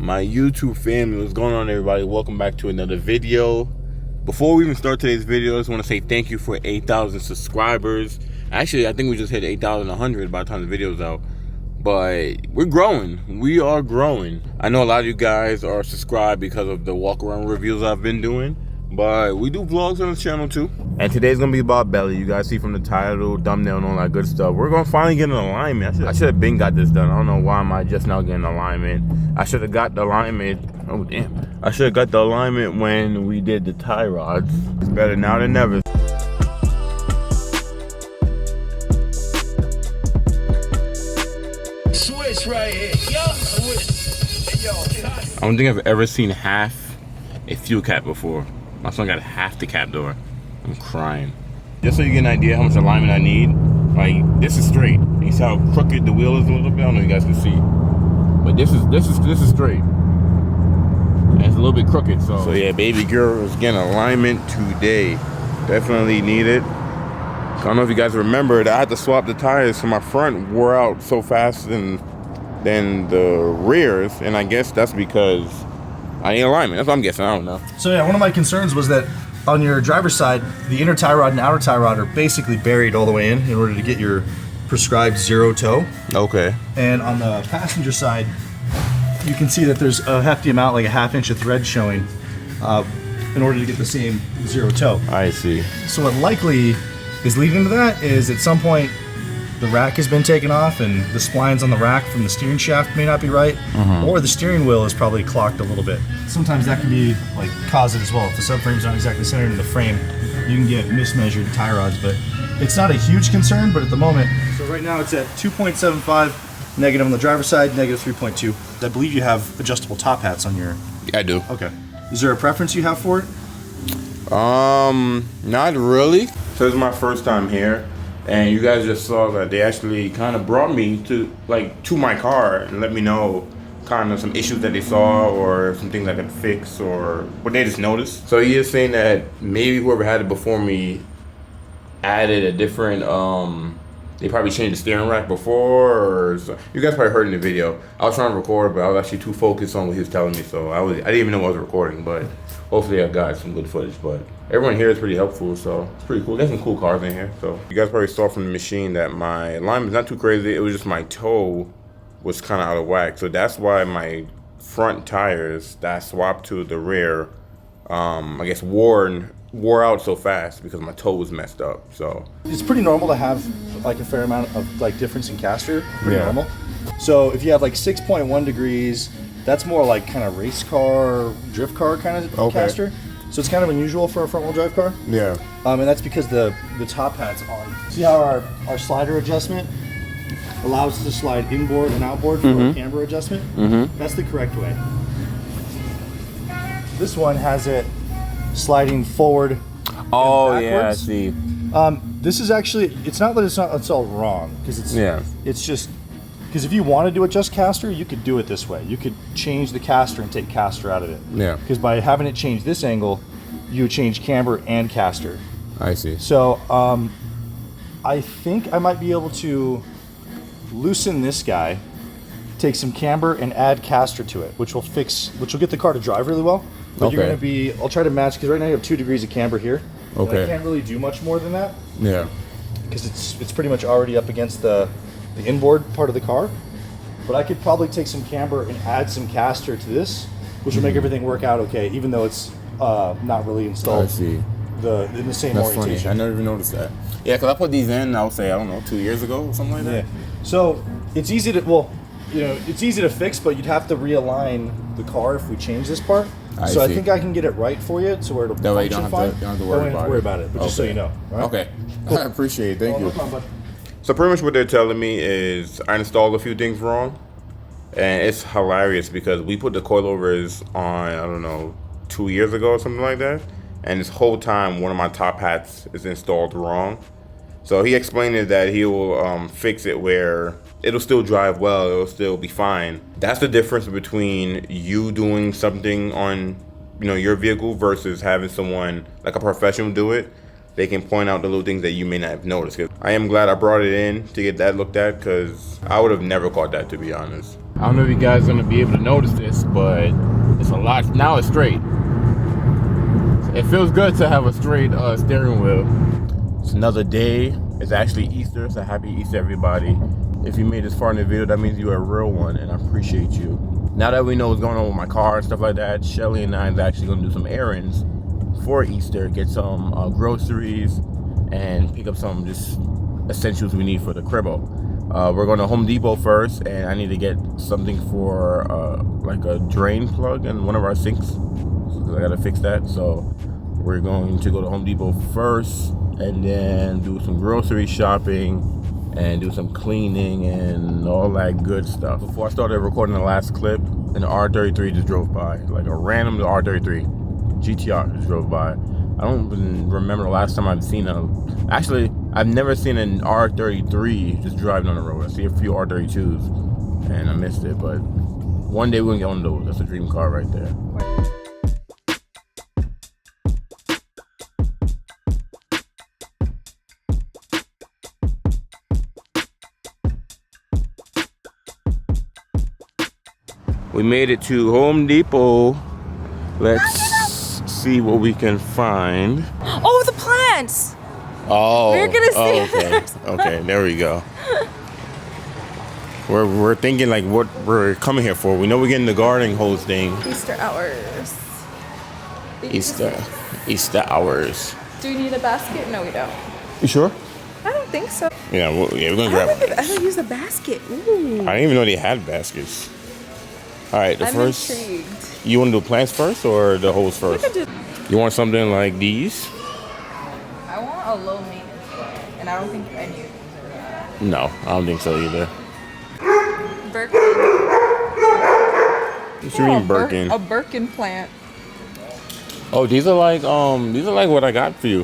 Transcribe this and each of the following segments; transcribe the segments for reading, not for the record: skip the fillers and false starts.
My YouTube family, what's going on, everybody? Welcome back to another video. Before we even start today's video, I just want to say thank you for 8,000 subscribers. Actually, I think we just hit 8,100 by the time the video's out. But we're growing. We are growing. I know a lot of you guys are subscribed because of the walk around reviews I've been doing. But we do vlogs on the channel too. And today's gonna be about belly. You guys see from the title, thumbnail, and all that good stuff. We're gonna finally get an alignment. I should have been got this done. I don't know why am I just now getting alignment. I should have got the alignment. Oh damn. I should have got the alignment when we did the tie rods. It's better now than never. Switch right here. Yo, switch. Yo, I don't think I've ever seen half a fuel cap before. My son got half the cap door. I'm crying. Just so you get an idea how much alignment I need, like this is straight. You see how crooked the wheel is a little bit? I don't know if you guys can see. But this is straight. And it's a little bit crooked, so yeah, baby girl is getting alignment today. Definitely need it. I don't know if you guys remember that I had to swap the tires, so my front wore out so fast than the rears, and I guess that's because I need alignment. That's what I'm guessing. I don't know. So yeah, one of my concerns was that on your driver's side, the inner tie rod and outer tie rod are basically buried all the way in order to get your prescribed zero toe. Okay. And on the passenger side, you can see that there's a hefty amount, like a ½ inch of thread showing, in order to get the same zero toe. I see. So what likely is leading to that is at some point the rack has been taken off and the splines on the rack from the steering shaft may not be right, or the steering wheel is probably clocked a little bit. Sometimes that can be like cause it as well. If the subframe's not exactly centered in the frame, you can get mismeasured tie rods, but it's not a huge concern. But at the moment, so right now it's at 2.75 negative on the driver's side, negative 3.2. I believe you have adjustable top hats on your. Yeah, I do. Okay. Is there a preference you have for it? Not really. So this is my first time here. And you guys just saw that they actually kind of brought me to my car and let me know kind of some issues that they saw or some things I could fix or what they just noticed. So he is saying that maybe whoever had it before me added a different, they probably changed the steering rack before, or so. You guys probably heard in the video. I was trying to record, but I was actually too focused on what he was telling me, so I didn't even know I was recording, but hopefully I got some good footage. But everyone here is pretty helpful, so it's pretty cool. There's some cool cars in here. So you guys probably saw from the machine that my alignment's not too crazy. It was just my toe was kind of out of whack. So that's why my front tires that I swapped to the rear, I guess wore out so fast because my toe was messed up. So it's pretty normal to have like a fair amount of like difference in caster. Pretty normal. So if you have like 6.1 degrees, that's more like kind of race car, drift car kind of caster. So it's kind of unusual for a front wheel drive car. Yeah. And that's because the top hat's on. See how our slider adjustment allows us to slide inboard and outboard for a camber adjustment? That's the correct way. This one has it sliding forward. Oh yeah, I see. This is actually, it's not that it's all wrong, because it's just because if you wanted to adjust caster, you could do it this way. You could change the caster and take caster out of it. Yeah. Because by having it change this angle, you would change camber and caster. I see. So I think I might be able to loosen this guy, take some camber and add caster to it, which will get the car to drive really well. But you're gonna I'll try to match, because right now you have 2 degrees of camber here. Okay. I can't really do much more than that. Yeah. Because it's pretty much already up against the inboard part of the car. But I could probably take some camber and add some caster to this, which will make everything work out okay, even though it's not really installed. I see. In the same That's orientation. Funny. I never even noticed that. Yeah, because I put these in, I would say, I don't know, 2 years ago or something like that. Yeah. So it's easy to fix, but you'd have to realign the car if we change this part. I think I can get it right for you, so it'll that way you function don't fine. Have to, you don't have to worry about it. But just so you know. Right? Okay. Cool. I appreciate it. Thank you. No problem, bud. So pretty much what they're telling me is I installed a few things wrong, and it's hilarious because we put the coilovers on, I don't know, 2 years ago or something like that, and this whole time one of my top hats is installed wrong. So he explained it that he will fix it where it'll still drive well, it'll still be fine. That's the difference between you doing something on your vehicle versus having someone like a professional do it. They can point out the little things that you may not have noticed. I am glad I brought it in to get that looked at, because I would have never caught that, to be honest. I don't know if you guys are gonna be able to notice this, but it's a lot. Now it's straight. It feels good to have a straight steering wheel. It's another day. It's actually Easter, so happy Easter, everybody. If you made this far in the video, that means you're a real one, and I appreciate you. Now that we know what's going on with my car and stuff like that, Shelly and I is actually gonna do some errands for Easter, get some groceries, and pick up some just essentials we need for the cribbo. We're going to Home Depot first, and I need to get something for like a drain plug in one of our sinks. So I gotta fix that. So we're going to go to Home Depot first, and then do some grocery shopping and do some cleaning and all that good stuff. Before I started recording the last clip, an R33 just drove by, like a random R33 GTR just drove by. I don't even remember the last time I've seen actually, I've never seen an R33 just driving on the road. I see a few R32s and I missed it, but one day we're gonna get one of those. That's a dream car right there. We made it to Home Depot. Let's see what we can find. Oh, the plants! Oh, we're gonna see. Okay. Okay, there we go. We're thinking like what we're coming here for. We know we're getting the garden hose thing. Easter hours. Easter hours. Do we need a basket? No, we don't. You sure? I don't think so. Yeah, we're gonna grab it. I don't use a basket. Ooh. I didn't even know they had baskets. All right, I'm intrigued. You want to do plants first or the hose first? We could do. You want something like these? I want a low maintenance plant, and I don't think any of these are that. No, I don't think so either. Birkin. What you mean Birkin? A Birkin plant. Oh, these are like what I got for you.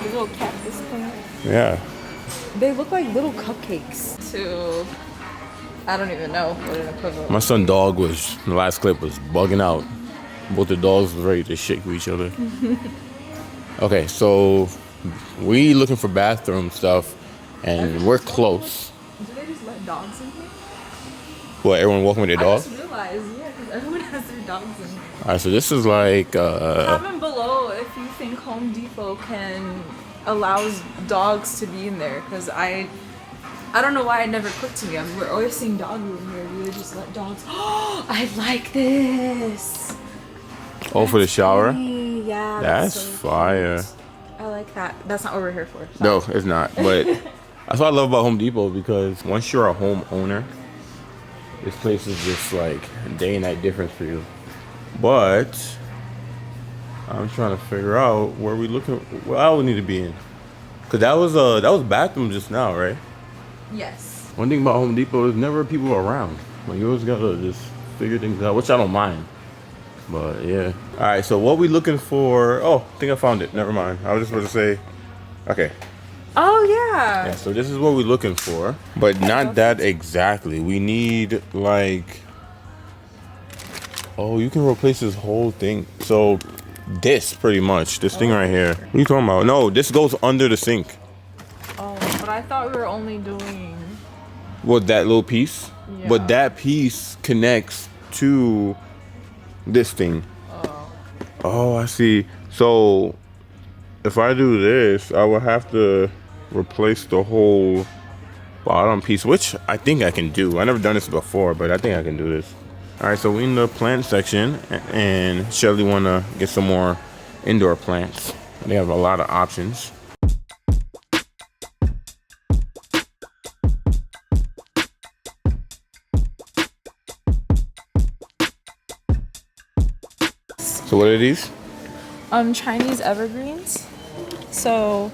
These little cactus plants. Yeah. They look like little cupcakes. I don't even know what an equivalent. My son dog was, the last clip was bugging out. Both the dogs were ready to shake with each other. Okay, so we looking for bathroom stuff, and we're close. Do they just let dogs in here? What, everyone walking with their dog? I just realized, yeah, because everyone has their dogs in here. Alright, so this is like, Comment below if you think Home Depot allows dogs to be in there, because I don't know why it never clicked to me. We're always seeing dog room here. Do they just let dogs? Oh, I like this. oh, for the shower? Pretty. Yeah. That's so fire. cute. I like that. That's not what we're here for. Sorry. No, it's not. But that's what I love about Home Depot, because once you're a homeowner, this place is just like day and night difference for you. But I'm trying to figure out where we looking. What I would need to be in, cause that was bathroom just now, right? Yes. One thing about Home Depot is never people around. Like you always gotta just figure things out, which I don't mind. But yeah. All right. So what we looking for? Oh, I think I found it. Never mind. I was just about to say. Okay. Oh yeah. Yeah. So this is what we're looking for, but not that exactly. We need like. Oh, you can replace this whole thing. So this pretty much. This thing right here. What are you talking about? No, this goes under the sink. Oh, but I thought we were only doing. What, that little piece? Yeah. But that piece connects to this thing. Oh, I see. So if I do this, I will have to replace the whole bottom piece, which I think I can do. I never done this before, but I think I can do this. All right, so we in the plant section, and Shelly wanna get some more indoor plants. They have a lot of options. So what are these? Chinese evergreens. So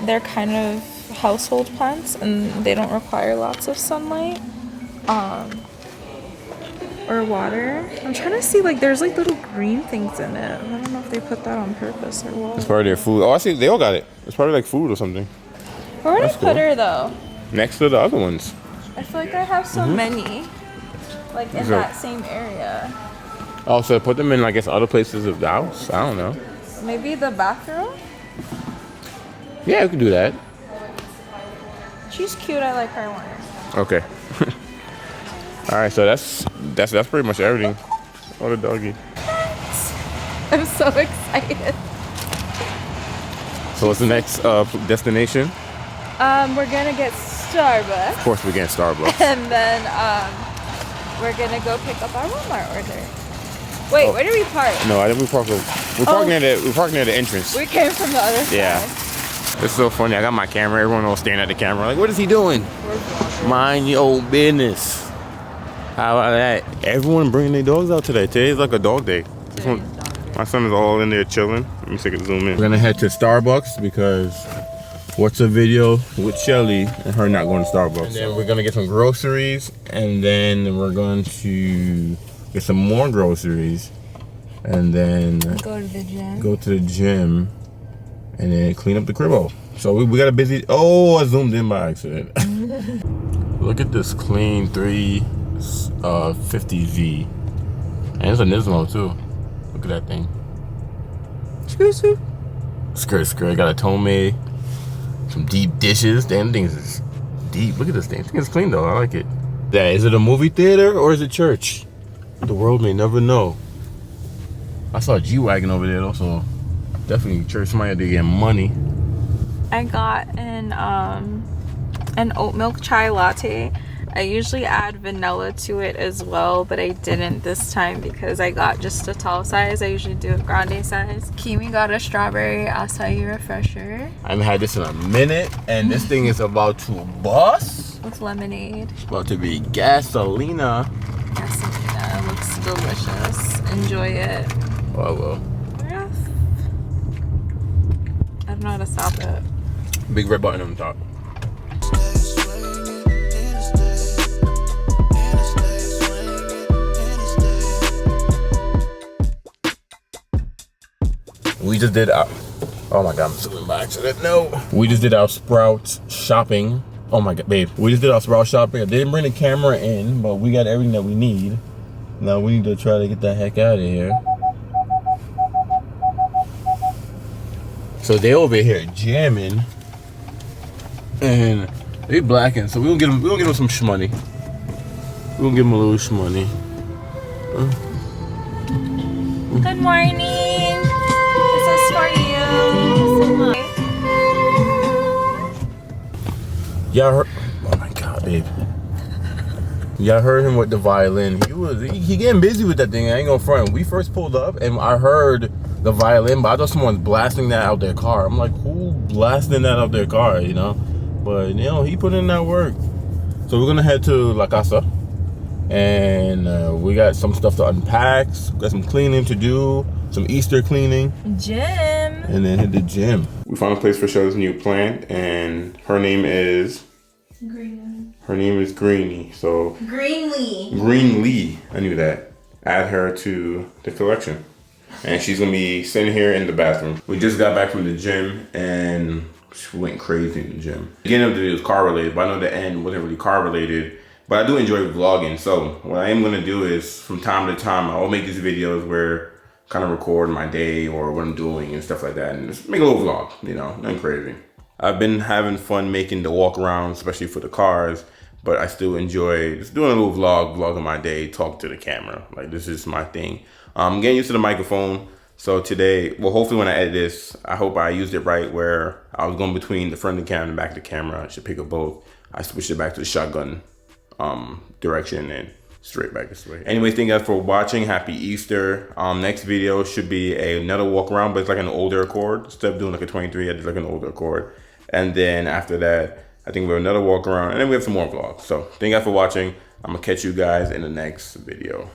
they're kind of household plants, and they don't require lots of sunlight or water. I'm trying to see, like, there's like little green things in it. I don't know if they put that on purpose or what. It's part of their food. Oh, I see. They all got it. It's probably like food or something. Where would I That's put cool. her though? Next to the other ones. I feel like I have so many, like in So- that same area. Oh, so put them in, I guess, other places of the house? I don't know. Maybe the bathroom. Yeah, we can do that. She's cute. I like her more. Okay. All right, so that's pretty much everything. Oh, the doggy. I'm so excited. So what's the next destination? We're gonna get Starbucks. Of course, we're getting Starbucks. And then we're gonna go pick up our Walmart order. Wait, where do we park? No, I think we park near the entrance. We came from the other side. Yeah. It's so funny. I got my camera. Everyone was staring at the camera. Like, what is he doing? We're vloggers. Mind your own business. How about that? Everyone bringing their dogs out today. Today's like a dog day. My son is all in there chilling. Let me see if I can zoom in. We're gonna head to Starbucks because what's a video with Shelly and her not going to Starbucks. And then we're gonna get some groceries, and then we're going to get some more groceries, and then Go to the gym. Go to the gym, and then clean up the cribbo. So we got a busy. Oh, I zoomed in by accident. Look at this clean 350Z, and it's a Nismo too. Look at that thing. Skirt. Got a Tomei, some deep dishes. Damn, things is deep. Look at this thing. I think it's clean though. I like it. Yeah, is it a movie theater or is it church? The world may never know. I saw a G-Wagon over there also. Definitely church. Somebody had to get money. I got an oat milk chai latte. I usually add vanilla to it as well, but I didn't this time because I got just a tall size. I usually do a grande size. Kimi got a strawberry acai refresher. I haven't had this in a minute, and this thing is about to bust. With lemonade. It's about to be gasolina. Gasolina. Looks delicious. Enjoy it. Oh well. Yeah. I don't know how to stop it. Big red button on the top. We just did our, oh my God, I'm zooming by accident. No. We just did our Sprouts shopping. Oh my God, babe. We just did our Sprouts shopping. I didn't bring the camera in, but we got everything that we need. Now we need to try to get the heck out of here. So they over here jamming, and they blacking. So we gonna give them some shmoney. We gonna give them a little shmoney. Good morning. This is for you. Y'all heard? Oh my God, babe. Y'all heard him with the violin. He getting busy with that thing. I ain't gonna front. We first pulled up and I heard the violin, but I thought someone's blasting that out their car. I'm like, who blasting that out their car? You know, but you know he put in that work. So we're gonna head to La Casa, and we got some stuff to unpack. Got some cleaning to do. Some Easter cleaning. Gym. And then hit the gym. We found a place for Shelley's new plant, and her name is Green. Her name is Greenie. So Greenlee. I knew that. Add her to the collection. And she's gonna be sitting here in the bathroom. We just got back from the gym and she went crazy in the gym. The beginning of the video was car related, but I know the end wasn't really car related. But I do enjoy vlogging. So what I am gonna do is from time to time, I'll make these videos where kind of record my day or what I'm doing and stuff like that, and just make a little vlog, you know, nothing crazy. I've been having fun making the walk around, especially for the cars, but I still enjoy just doing a little vlogging my day, talk to the camera. Like, this is my thing. I'm getting used to the microphone. So today, well, hopefully when I edit this, I hope I used it right where I was going between the front of the camera and the back of the camera. I should pick up both. I switched it back to the shotgun direction and straight back this way. Anyways, thank you guys for watching. Happy Easter. Next video should be another walk around, but it's like an older Accord. Instead of doing like a 23, I did like an older Accord. And then after that, I think we have another walk around, and then we have some more vlogs. So thank you guys for watching. I'm gonna catch you guys in the next video.